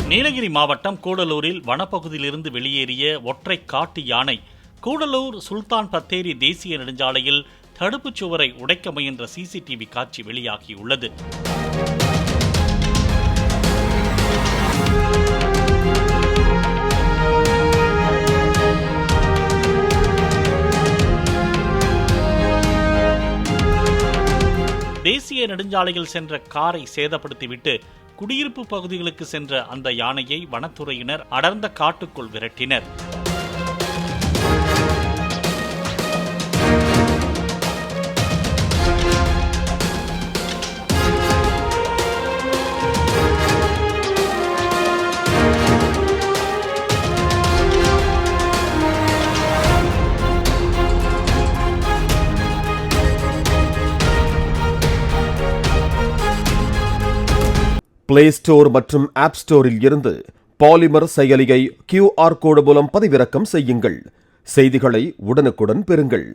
நீலகிரி மாவட்டம் கூடலூரில் வனப்பகுதியிலிருந்து வெளியேறிய ஒற்றை காட்டு யானை கூடலூர் சுல்தான் பத்தேரி தேசிய நெடுஞ்சாலையில் தடுப்புச் சுவரை உடைக்க முயன்ற சிசிடிவி காட்சி வெளியாகியுள்ளது. தேசிய நெடுஞ்சாலையில் சென்ற காரை சேதப்படுத்திவிட்டு குடியிருப்பு பகுதிகளுக்கு சென்ற அந்த யானையை வனத்துறையினர் அடர்ந்த காட்டுக்குள் விரட்டினர். பிளே ஸ்டோர் மற்றும் ஆப் ஸ்டோரில் இருந்து பாலிமர் செயலியை QR கோடு மூலம் பதிவிறக்கம் செய்யுங்கள். செய்திகளை உடனுக்குடன் பெறுங்கள்.